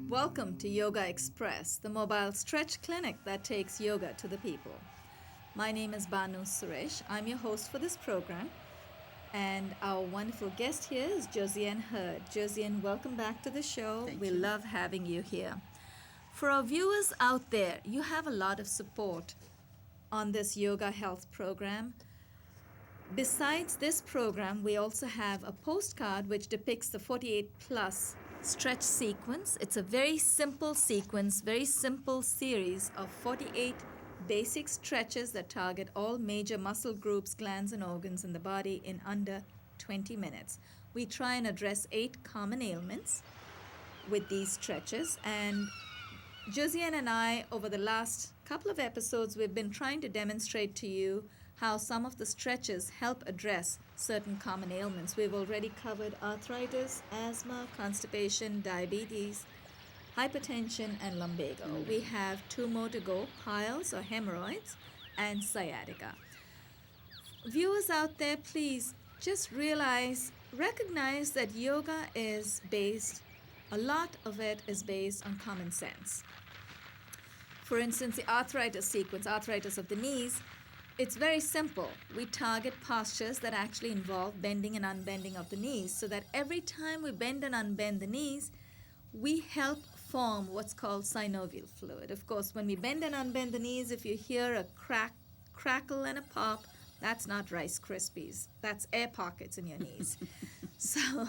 Welcome to Yogaxpress, the mobile stretch clinic that takes yoga to the people. My name is Banu Suresh. I'm your host for this program. And our wonderful guest here is Josiane Hird. Josiane, welcome back to the show. Thank we you. love having you here. For our viewers out there, you have a lot of support on this yoga health program. Besides this program, we also have a postcard which depicts the 48 plus stretch sequence. It's a very simple sequence, very simple series of 48 basic stretches that target all major muscle groups, glands, and organs in the body in under 20 minutes. We try and address 8 common ailments with these stretches. And Josiane and I, over the last couple of episodes, we've been trying to demonstrate to you how some of the stretches help address certain common ailments. We've already covered arthritis, asthma, constipation, diabetes, hypertension, and lumbago. We have 2 more to go, piles or hemorrhoids, and sciatica. Viewers out there, please just recognize that yoga is based, a lot of it is based on common sense. For instance, the arthritis sequence, arthritis of the knees, it's very simple. We target postures that actually involve bending and unbending of the knees, so that every time we bend and unbend the knees, we help form what's called synovial fluid. Of course, when we bend and unbend the knees, if you hear a crackle and a pop, that's not Rice Krispies. That's air pockets in your knees. So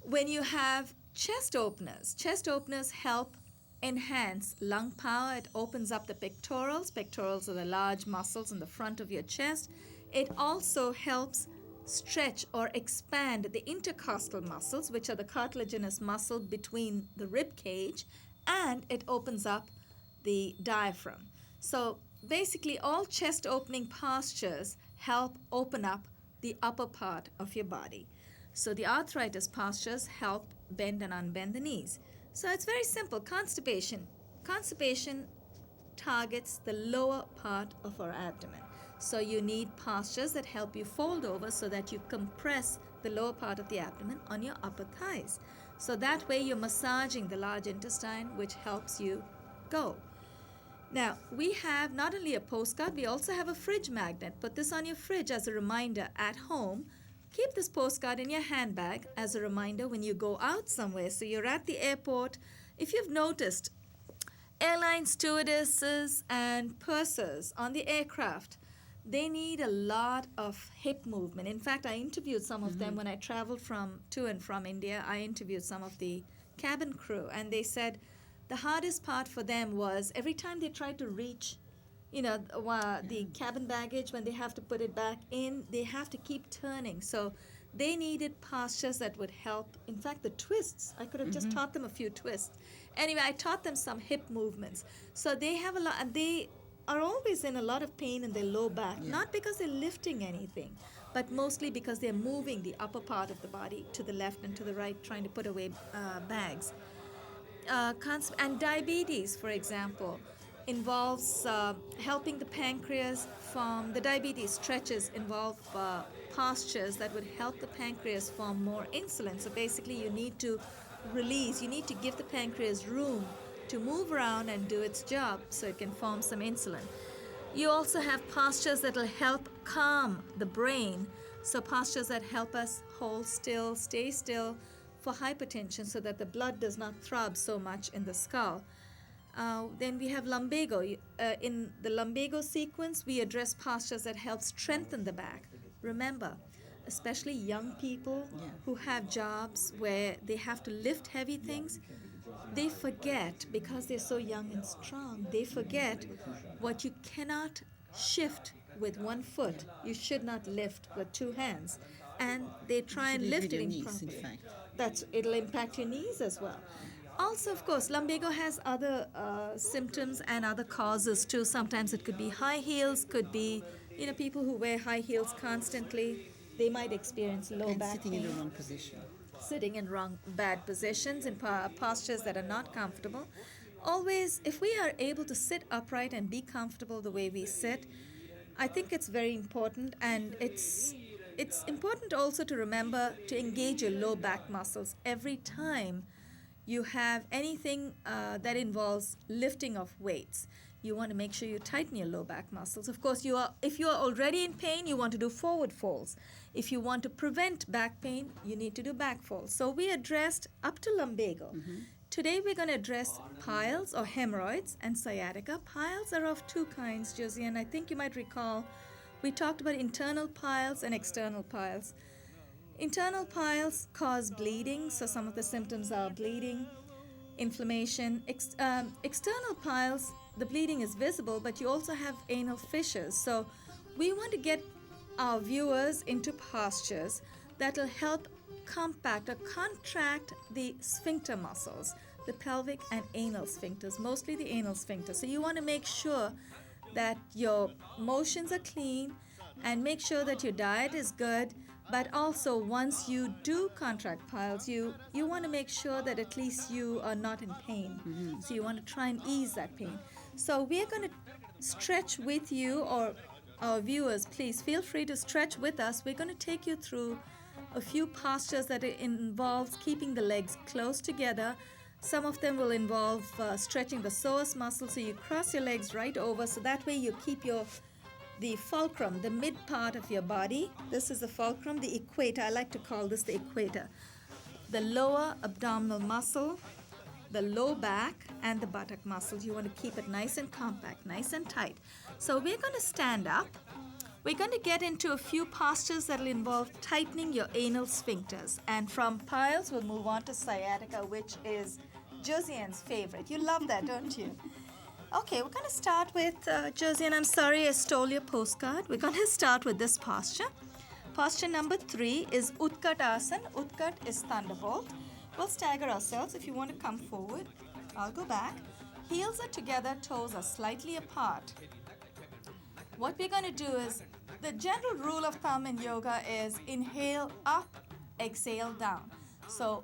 when you have chest openers help enhance lung power. It opens up the pectorals. Pectorals are the large muscles in the front of your chest. It also helps stretch or expand the intercostal muscles, which are the cartilaginous muscle between the rib cage, and it opens up the diaphragm. So basically, all chest opening postures help open up the upper part of your body. So the arthritis postures help bend and unbend the knees. So it's very simple. Constipation targets the lower part of our abdomen. So you need postures that help you fold over so that you compress the lower part of the abdomen on your upper thighs. So that way you're massaging the large intestine, which helps you go. Now, we have not only a postcard, we also have a fridge magnet. Put this on your fridge as a reminder at home. Keep this postcard in your handbag as a reminder when you go out somewhere. So you're at the airport. If you've noticed, airline stewardesses and pursers on the aircraft, they need a lot of hip movement. In fact, I interviewed some of them when I traveled to and from India. I interviewed some of the cabin crew, and they said the hardest part for them was every time they tried to reach the cabin baggage, when they have to put it back in, they have to keep turning. So they needed postures that would help. In fact, the twists, I could have just taught them a few twists. Anyway, I taught them some hip movements. So they have a lot, and they are always in a lot of pain in their low back, not because they're lifting anything, but mostly because they're moving the upper part of the body to the left and to the right, trying to put away bags. And diabetes, for example, involves helping the pancreas form. The diabetes stretches involve postures that would help the pancreas form more insulin. So basically you need to give the pancreas room to move around and do its job so it can form some insulin. You also have postures that will help calm the brain. So postures that help us hold still, stay still for hypertension so that the blood does not throb so much in the skull. Then we have lumbago. In the lumbago sequence, we address postures that help strengthen the back. Remember, especially young people who have jobs where they have to lift heavy things, they forget, because they're so young and strong, they forget what you cannot shift with one foot. You should not lift with two hands. And they try and Should lift with it your knees, in improperly. fact. It'll impact your knees as well. Also, of course, lumbago has other symptoms and other causes too. Sometimes it could be high heels, could be, people who wear high heels constantly. They might experience low And back sitting in pain. the wrong position. Sitting in wrong, bad positions, in postures that are not comfortable. Always, if we are able to sit upright and be comfortable the way we sit, I think it's very important, and it's important also to remember to engage your low back muscles every time you have anything that involves lifting of weights. You want to make sure you tighten your low back muscles. Of course, if you are already in pain, you want to do forward folds. If you want to prevent back pain, you need to do back folds. So we addressed up to lumbago. Today we're going to address piles or hemorrhoids and sciatica. Piles are of two kinds, Josiane. I think you might recall we talked about internal piles and external piles. Internal piles cause bleeding, so some of the symptoms are bleeding, inflammation. External piles, the bleeding is visible, but you also have anal fissures. So we want to get our viewers into postures that will help compact or contract the sphincter muscles, the pelvic and anal sphincters, mostly the anal sphincter. So you want to make sure that your motions are clean and make sure that your diet is good. But also, once you do contract piles, you want to make sure that at least you are not in pain. So you want to try and ease that pain. So we are going to stretch with you, or our viewers, please feel free to stretch with us. We're going to take you through a few postures that involves keeping the legs close together. Some of them will involve stretching the psoas muscle, so you cross your legs right over, so that way you keep the fulcrum, the mid part of your body. This is the fulcrum, the equator. I like to call this the equator. The lower abdominal muscle, the low back, and the buttock muscles. You want to keep it nice and compact, nice and tight. So we're going to stand up. We're going to get into a few postures that will involve tightening your anal sphincters. And from piles, we'll move on to sciatica, which is Josiane's favorite. You love that, don't you? Okay, we're going to start with, Josiane, I'm sorry I stole your postcard. We're going to start with this posture. Posture number 3 is Utkatasana. Utkat is thunderbolt. We'll stagger ourselves. If you want to come forward, I'll go back. Heels are together, toes are slightly apart. What we're going to do is, the general rule of thumb in yoga is inhale up, exhale down. So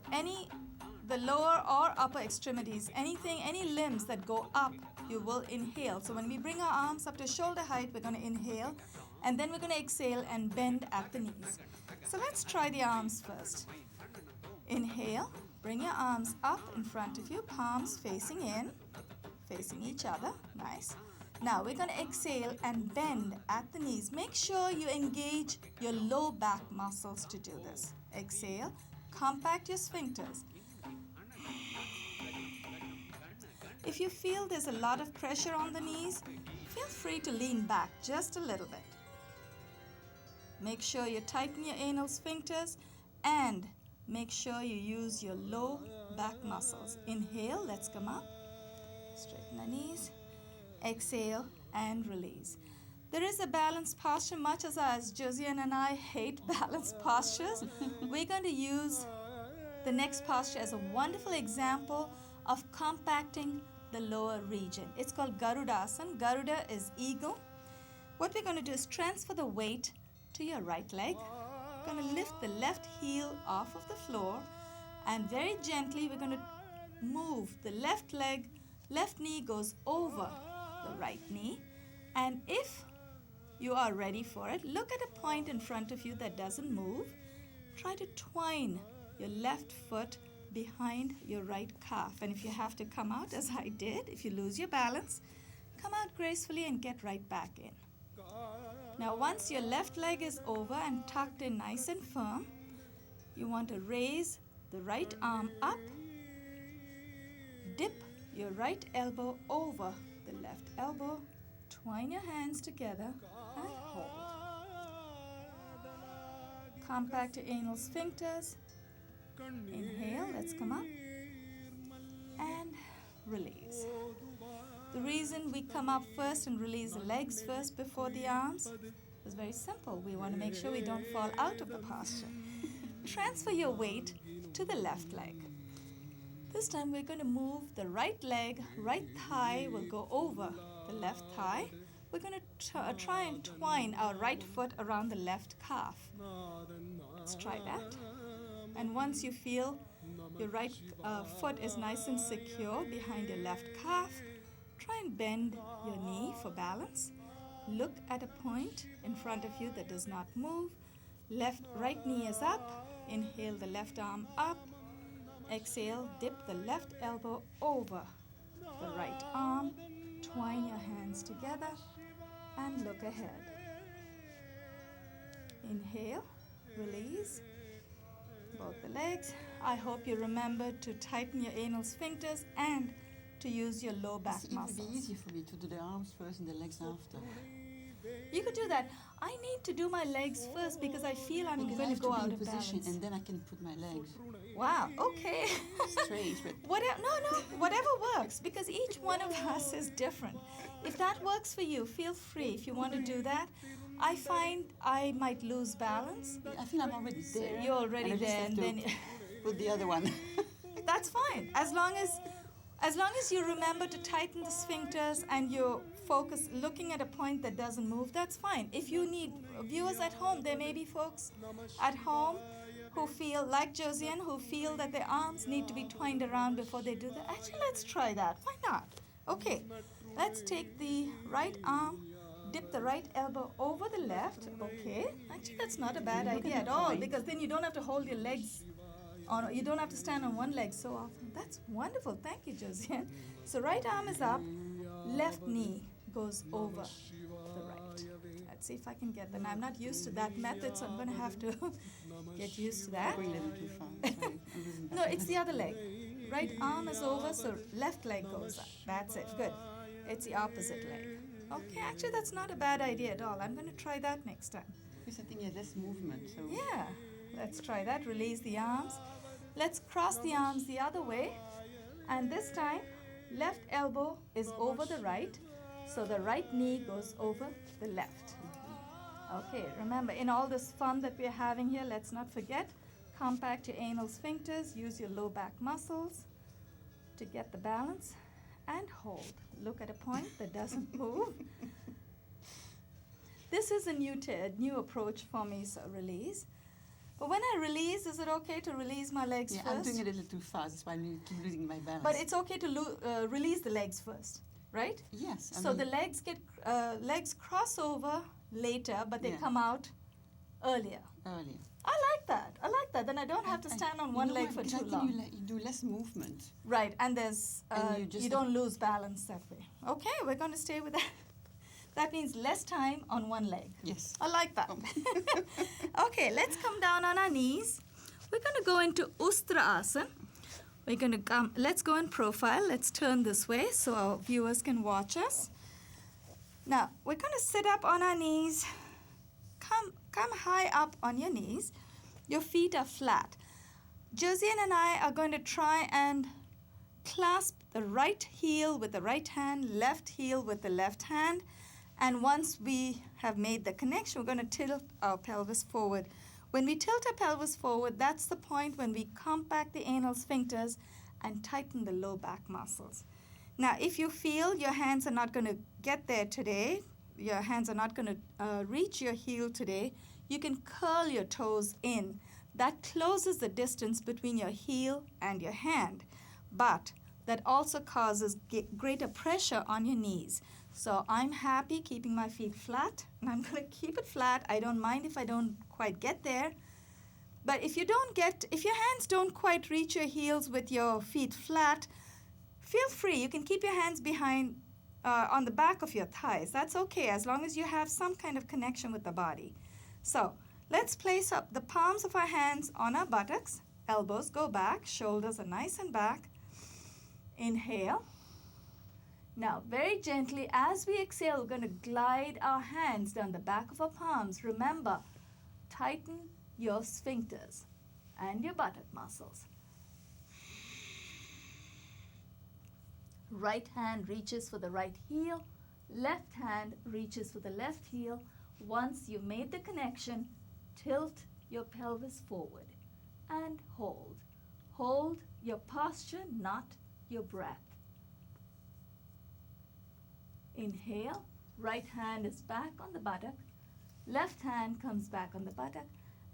the lower or upper extremities, any limbs that go up, you will inhale. So when we bring our arms up to shoulder height, we're going to inhale, and then we're going to exhale and bend at the knees. So let's try the arms first. Inhale, bring your arms up in front of you, palms facing in, facing each other. Nice. Now we're going to exhale and bend at the knees. Make sure you engage your low back muscles to do this. Exhale, compact your sphincters. If you feel there's a lot of pressure on the knees, feel free to lean back just a little bit. Make sure you tighten your anal sphincters and make sure you use your low back muscles. Inhale, let's come up. Straighten the knees. Exhale and release. There is a balanced posture, much as Josiane and I hate balanced postures. We're going to use the next posture as a wonderful example of compacting the lower region. It's called Garudasana. Garuda is eagle. What we're going to do is transfer the weight to your right leg. We're going to lift the left heel off of the floor, and very gently we're going to move the left knee goes over the right knee. And if you are ready for it, look at a point in front of you that doesn't move. Try to twine your left foot behind your right calf. And if you have to come out, as I did, if you lose your balance, come out gracefully and get right back in. Now, once your left leg is over and tucked in nice and firm, you want to raise the right arm up, dip your right elbow over the left elbow, twine your hands together and hold. Compact your anal sphincters. Inhale, let's come up, and release. The reason we come up first and release the legs first before the arms is very simple. We want to make sure we don't fall out of the posture. Transfer your weight to the left leg. This time we're going to move the right leg, right thigh will go over the left thigh. We're going to try and twine our right foot around the left calf. Let's try that. And once you feel your right foot is nice and secure behind your left calf, try and bend your knee for balance. Look at a point in front of you that does not move. Right knee is up. Inhale the left arm up. Exhale, dip the left elbow over the right arm. Twine your hands together and look ahead. Inhale, release both the legs. I hope you remember to tighten your anal sphincters and to use your low back muscles. It would be easy for me to do the arms first and the legs after. You could do that. I need to do my legs first because I feel I'm going to go out of balance. And then I can put my legs. Wow, okay. Straight. Whatever works, because each one of us is different. If that works for you, feel free. If you want to do that, I find I might lose balance. I feel I'm already there. You're already there, and then put the other one. That's fine. As long as you remember to tighten the sphincters and you focus looking at a point that doesn't move, that's fine. If you need viewers at home, there may be folks at home who feel, like Josiane, who feel that their arms need to be twined around before they do that. Actually, let's try that. Why not? Okay, let's take the right arm, dip the right elbow over the left. Okay, actually that's not a bad idea at all, because then you don't have to hold your legs on, you don't have to stand on one leg so often. That's wonderful. Thank you, Josiane. So right arm is up, left knee goes over the right. Let's see if I can get that. Now, I'm not used to that method, so I'm going to have to get used to that. Going a little too far. No, it's the other leg. Right arm is over, so left leg goes up. That's it. Good. It's the opposite leg. Okay, actually, that's not a bad idea at all. I'm going to try that next time. Because I think there's less movement. So. Yeah, let's try that. Release the arms. Let's cross the arms the other way. And this time, left elbow is over the right. So the right knee goes over the left. Okay, remember, in all this fun that we're having here, let's not forget, compact your anal sphincters, use your low back muscles to get the balance, and hold. Look at a point that doesn't move. This is a new approach for me, so release. But when I release, is it okay to release my legs first? I'm doing it a little too fast, that's why I'm losing my balance. But it's okay to release the legs first, right? Yes. So the legs cross over later, but they come out earlier. I like that. Then I don't have to stand on one leg for too long. You do less movement. Right, and there's you don't lose balance that way. Okay, we're going to stay with that. That means less time on one leg. Yes. I like that. Okay, let's come down on our knees. We're going to go into Ustrasana. We're going to come, let's go in profile. Let's turn this way so our viewers can watch us. Now, we're going to sit up on our knees. Come high up on your knees. Your feet are flat. Josiane and I are going to try and clasp the right heel with the right hand, left heel with the left hand. And once we have made the connection, we're going to tilt our pelvis forward. When we tilt our pelvis forward, that's the point when we compact the anal sphincters and tighten the low back muscles. Now, if you feel your hands are not going to get there today, your hands are not going to reach your heel today, you can curl your toes in. That closes the distance between your heel and your hand, but that also causes greater pressure on your knees. So I'm happy keeping my feet flat, and I'm going to keep it flat. I don't mind if I don't quite get there. But if your hands don't quite reach your heels with your feet flat, feel free. You can keep your hands behind on the back of your thighs. That's okay, as long as you have some kind of connection with the body. So let's place up the palms of our hands on our buttocks. Elbows go back. Shoulders are nice and back. Inhale. Now, very gently, as we exhale, we're going to glide our hands down the back of our palms. Remember, tighten your sphincters and your buttock muscles. Right hand reaches for the right heel. Left hand reaches for the left heel. Once you made the connection, tilt your pelvis forward and hold. Hold your posture, not your breath. Inhale, right hand is back on the buttock. Left hand comes back on the buttock,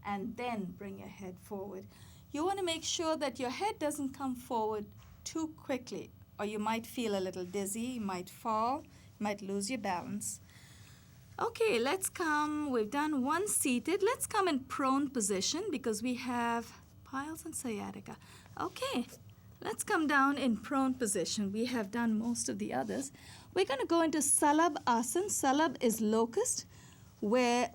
and then bring your head forward. You want to make sure that your head doesn't come forward too quickly, or you might feel a little dizzy, you might fall, you might lose your balance. Okay, let's come. We've done one seated. Let's come in prone position because we have piles and sciatica. Okay, let's come down in prone position. We have done most of the others. We're going to go into Salab Asana. Salab is locust, where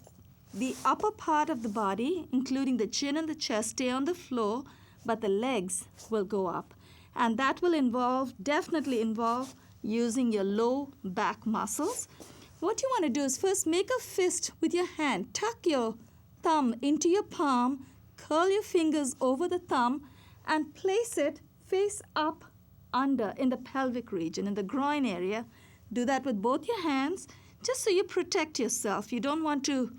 the upper part of the body, including the chin and the chest, stay on the floor, but the legs will go up. And that will definitely involve using your low back muscles. What you want to do is first make a fist with your hand. Tuck your thumb into your palm, curl your fingers over the thumb, and place it face up under in the pelvic region, in the groin area. Do that with both your hands, just so you protect yourself. You don't want to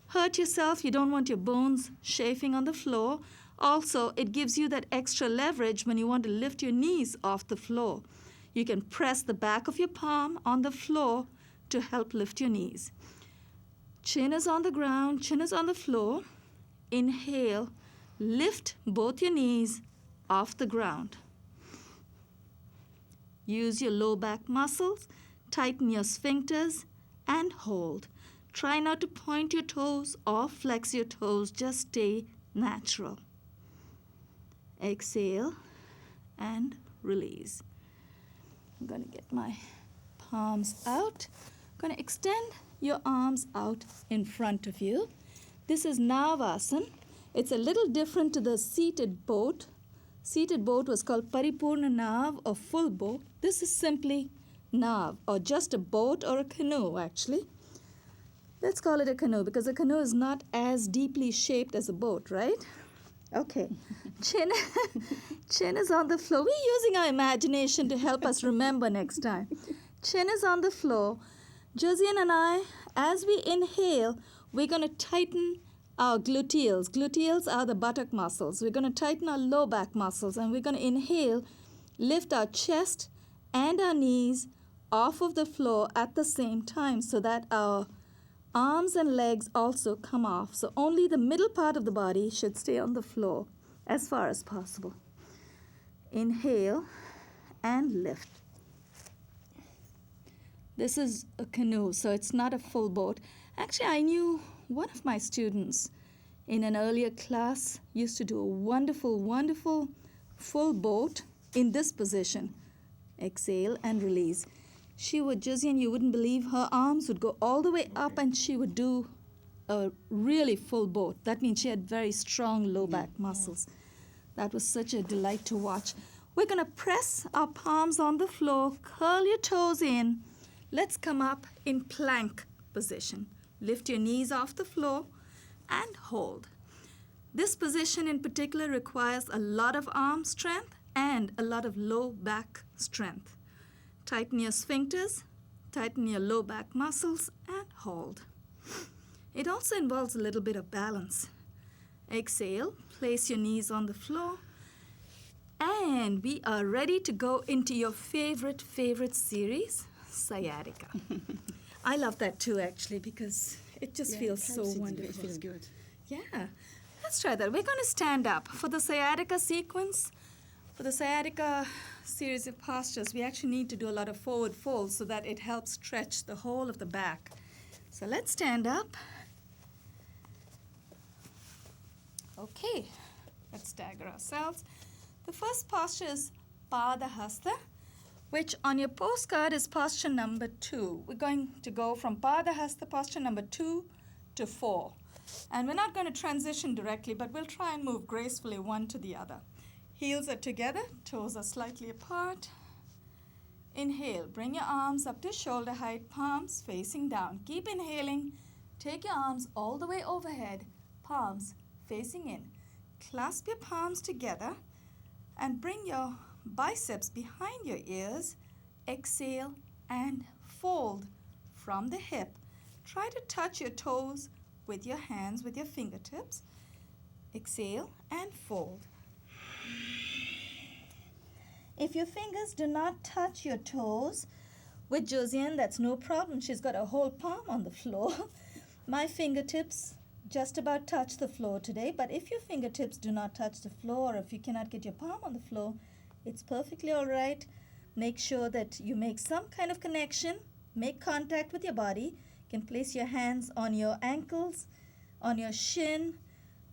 hurt yourself. You don't want your bones chafing on the floor. Also, it gives you that extra leverage when you want to lift your knees off the floor. You can press the back of your palm on the floor to help lift your knees. Chin is on the ground, chin is on the floor. Inhale, lift both your knees off the ground. Use your low back muscles, tighten your sphincters, and hold. Try not to point your toes or flex your toes, just stay natural. Exhale and release. I'm going to get my palms out. I'm going to extend your arms out in front of you. This is Navasana. It's a little different to the seated boat. Seated boat was called Paripurna Nav, or full boat. This is simply Nav, or just a boat or a canoe, actually. Let's call it a canoe because a canoe is not as deeply shaped as a boat, right? Okay. Chin is on the floor. We're using our imagination to help us remember next time. Chin is on the floor. Josiane and I, as we inhale, we're going to tighten our gluteals. Gluteals are the buttock muscles. We're going to tighten our low back muscles, and we're going to inhale, lift our chest and our knees off of the floor at the same time so that our arms and legs also come off. So only the middle part of the body should stay on the floor as far as possible. Inhale and lift. This is a canoe, so it's not a full boat. Actually, I knew one of my students in an earlier class used to do a wonderful, wonderful full boat in this position. Exhale and release. She would, Josiane, you wouldn't believe, her arms would go all the way up and she would do a really full boat. That means she had very strong low back muscles. That was such a delight to watch. We're going to press our palms on the floor, curl your toes in. Let's come up in plank position. Lift your knees off the floor and hold. This position in particular requires a lot of arm strength and a lot of low back strength. Tighten your sphincters, tighten your low back muscles, and hold. It also involves a little bit of balance. Exhale, place your knees on the floor, and we are ready to go into your favorite series, sciatica. I love that too, actually, because it just feels so wonderful. It feels good. Yeah, let's try that. We're going to stand up. For the sciatica sequence, for the sciatica series of postures, we actually need to do a lot of forward folds so that it helps stretch the whole of the back. So let's stand up. Okay, let's stagger ourselves. The first posture is Padahasta, which on your postcard is posture number 2. We're going to go from Padahasta posture number 2 to 4. And we're not going to transition directly, but we'll try and move gracefully one to the other. Heels are together, toes are slightly apart. Inhale, bring your arms up to shoulder height, palms facing down. Keep inhaling. Take your arms all the way overhead, palms facing in. Clasp your palms together and bring your biceps behind your ears exhale, and fold from the hip. Try to touch your toes with your hands, with your fingertips. Exhale and fold. If your fingers do not touch your toes, with Josiane, that's no problem. She's got a whole palm on the floor. My fingertips just about touch the floor today, but if your fingertips do not touch the floor, or if you cannot get your palm on the floor, it's perfectly all right. Make sure that you make some kind of connection, make contact with your body. You can place your hands on your ankles, on your shin.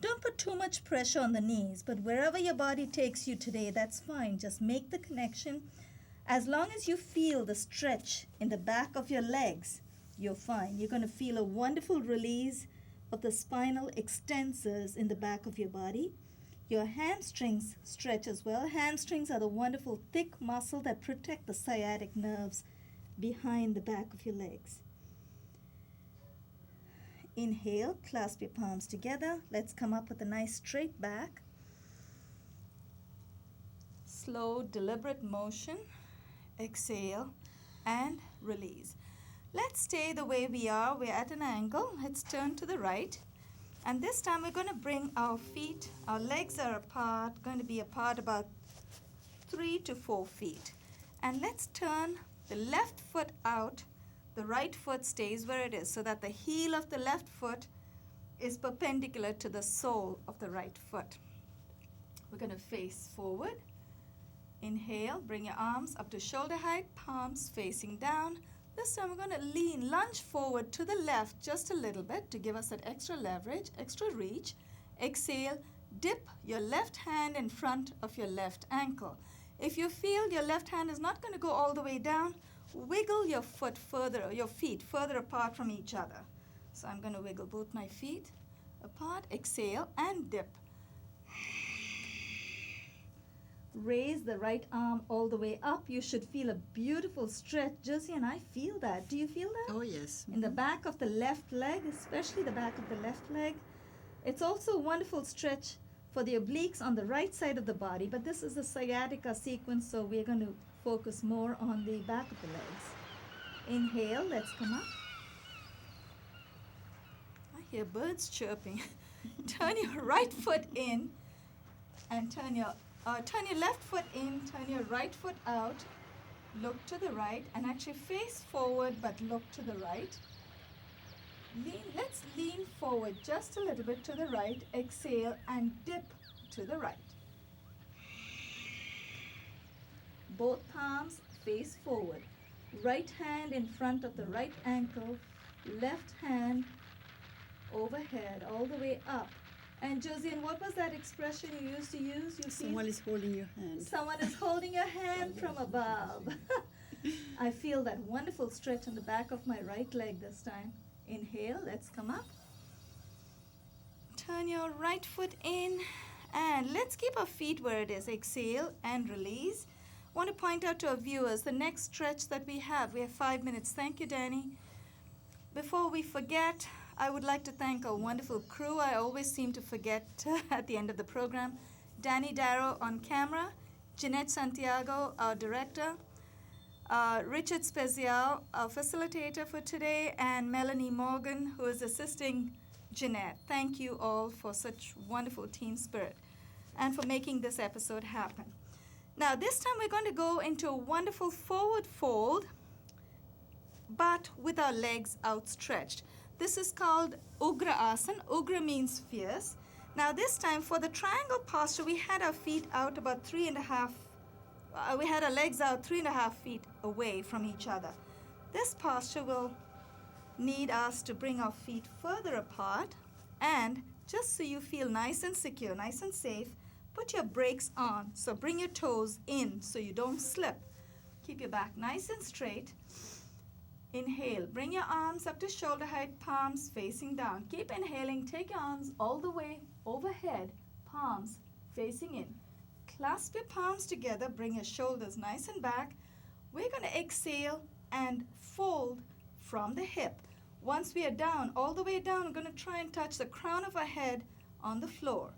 Don't put too much pressure on the knees, but wherever your body takes you today, that's fine. Just make the connection. As long as you feel the stretch in the back of your legs, you're fine. You're going to feel a wonderful release of the spinal extensors in the back of your body. Your hamstrings stretch as well. Hamstrings are the wonderful thick muscle that protect the sciatic nerves behind the back of your legs. Inhale, clasp your palms together. Let's come up with a nice straight back. Slow, deliberate motion. Exhale and release. Let's stay the way we are. We're at an angle. Let's turn to the right. And this time we're going to bring our feet, our legs are apart, going to be apart about 3 to 4 feet. And let's turn the left foot out. The right foot stays where it is so that the heel of the left foot is perpendicular to the sole of the right foot. We're going to face forward. Inhale, bring your arms up to shoulder height, palms facing down. This time we're going to lunge forward to the left just a little bit to give us that extra leverage, extra reach. Exhale, dip your left hand in front of your left ankle. If you feel your left hand is not going to go all the way down, wiggle your feet further apart from each other. So I'm going to wiggle both my feet apart. Exhale and dip. Raise the right arm all the way up. You should feel a beautiful stretch. Josiane, I feel that. Do you feel that? Oh, yes. In the back of the left leg, especially the back of the left leg. It's also a wonderful stretch for the obliques on the right side of the body, but this is the sciatica sequence, so we're going to focus more on the back of the legs. Inhale, let's come up. I hear birds chirping. Turn your right foot in and turn your left foot in, turn your right foot out, look to the right, and actually face forward but look to the right. Let's lean forward just a little bit to the right, exhale and dip to the right. Both palms face forward. Right hand in front of the right ankle, left hand overhead all the way up. And Josiane, what was that expression you used to use? Someone is holding your hand. Someone is holding your hand from above. I feel that wonderful stretch on the back of my right leg this time. Inhale, let's come up. Turn your right foot in and let's keep our feet where it is. Exhale and release. I want to point out to our viewers the next stretch that we have 5 minutes. Thank you, Danny. Before we forget, I would like to thank our wonderful crew. I always seem to forget at the end of the program. Danny Darrow on camera, Jeanette Santiago, our director, Richard Spezial, our facilitator for today, and Melanie Morgan, who is assisting Jeanette. Thank you all for such wonderful team spirit and for making this episode happen. Now, this time we're going to go into a wonderful forward fold, but with our legs outstretched. This is called Ugra Asana. Ugra means fierce. Now this time for the triangle posture, we had our feet out about we had our legs out 3.5 feet away from each other. This posture will need us to bring our feet further apart, and just so you feel nice and secure, nice and safe, put your brakes on. So bring your toes in so you don't slip. Keep your back nice and straight. Inhale, bring your arms up to shoulder height, palms facing down. Keep inhaling, take your arms all the way overhead, palms facing in. Clasp your palms together, bring your shoulders nice and back. We're going to exhale and fold from the hip. Once we are down, all the way down, we're going to try and touch the crown of our head on the floor.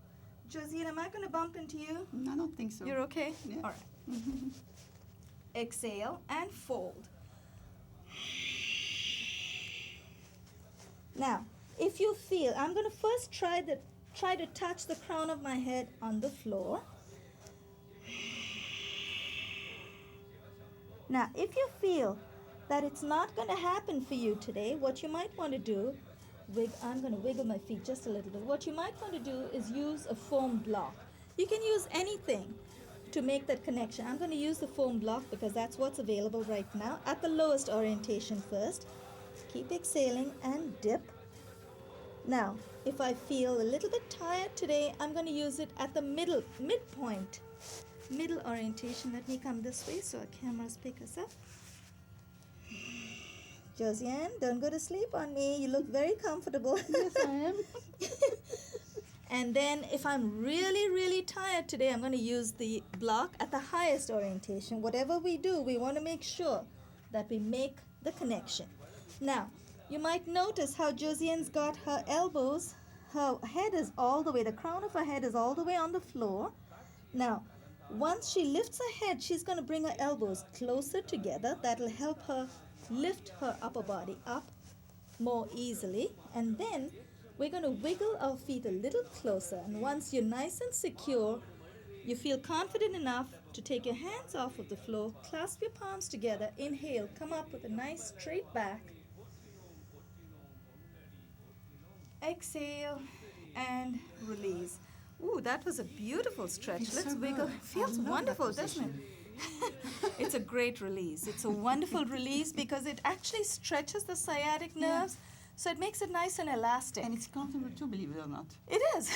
Josiane, am I going to bump into you? I don't think so. You're okay? Yeah. All right. exhale, and fold. Now, if you feel, I'm going to first try to touch the crown of my head on the floor. Now, if you feel that it's not going to happen for you today, what you might want to do, I'm going to wiggle my feet just a little bit. What you might want to do is use a foam block. You can use anything to make that connection. I'm going to use the foam block because that's what's available right now at the lowest orientation first. Keep exhaling and dip. Now, if I feel a little bit tired today, I'm going to use it at the midpoint. Middle orientation. Let me come this way so our cameras pick us up. Josiane, don't go to sleep on me. You look very comfortable. Yes, I am. And then if I'm really, really tired today, I'm going to use the block at the highest orientation. Whatever we do, we want to make sure that we make the connection. Now, you might notice how Josiane's got her elbows. Her head is all the way, the crown of her head is all the way on the floor. Now, once she lifts her head, she's going to bring her elbows closer together. That'll help her lift her upper body up more easily. And then we're going to wiggle our feet a little closer. And once you're nice and secure, you feel confident enough to take your hands off of the floor, clasp your palms together, inhale, come up with a nice straight back. Exhale and release. Ooh, that was a beautiful stretch. Feels Let's so wiggle. good. It feels I love wonderful, that doesn't it? position. It's a great release. It's a wonderful release because it actually stretches the sciatic nerves, so it makes it nice and elastic. And it's comfortable too, believe it or not. It is.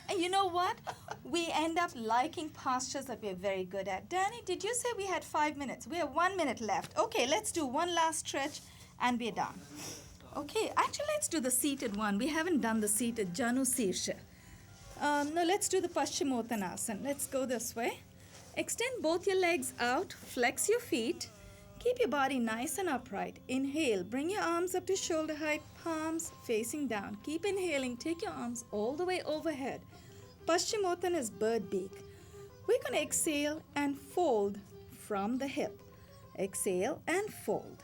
And you know what? We end up liking postures that we're very good at. Danny, did you say we had 5 minutes? We have 1 minute left. Okay, let's do one last stretch and we're done. Okay, actually let's do the seated one. We haven't done the seated Janu Sirsha. No, let's do the Paschimottanasana. Let's go this way. Extend both your legs out, flex your feet. Keep your body nice and upright. Inhale, bring your arms up to shoulder height, palms facing down. Keep inhaling, take your arms all the way overhead. Paschimottanasana is bird beak. We're going to exhale and fold from the hip. Exhale and fold.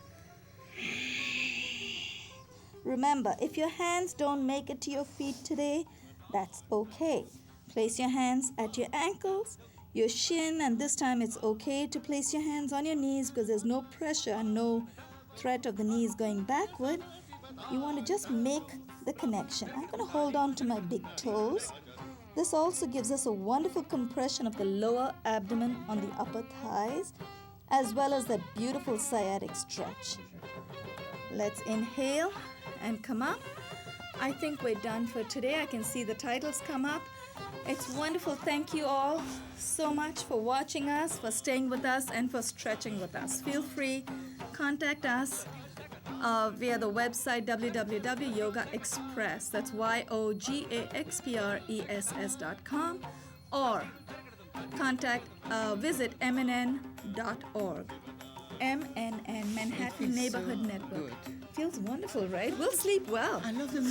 Remember, if your hands don't make it to your feet today, that's okay. Place your hands at your ankles, your shin, and this time it's okay to place your hands on your knees because there's no pressure and no threat of the knees going backward. You want to just make the connection. I'm going to hold on to my big toes. This also gives us a wonderful compression of the lower abdomen on the upper thighs, as well as that beautiful sciatic stretch. Let's inhale and come up. I think we're done for today. I can see the titles come up. It's wonderful. Thank you all so much for watching us, for staying with us, and for stretching with us. Feel free, contact us via the website www.yogaxpress, that's yogaxpress.com, or visit mnn.org. MNN, Manhattan Neighborhood Network. Good. Feels wonderful, right? We'll sleep well. I love the